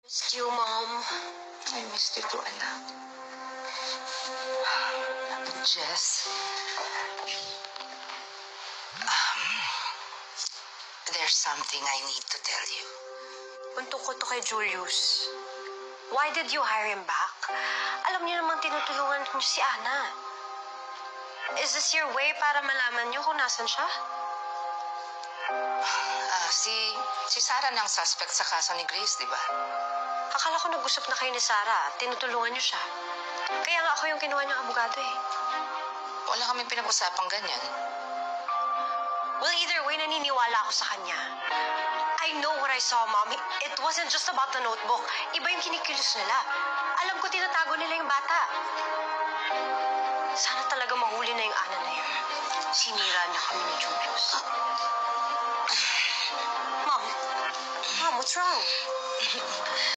Missed you, Mom. I missed you too, anak. Jess, there's something I need to tell you. Kung tungkol to kay Julius, why did you hire him back? Alam niyo namang tinutulungan niyo si Ana. Is this your way para malaman niyo kung nasan siya? Si Sarah na ang suspect sa kaso ni Grace, di ba? Akala ko nag-usap na kayo ni Sarah at tinutulungan niyo siya. Kaya nga ako yung kinuha niyang abogado eh. Wala kaming pinag-usapang ganyan. Well, either way, naniniwala ako sa kanya. I know what I saw, Mom. It wasn't just about the notebook. Iba yung kinikilos nila. Alam ko tinatago nila yung bata. Sana talaga mahuli na yung Ana na yun. Sinira niya kami ni Julius. Mom, what's wrong?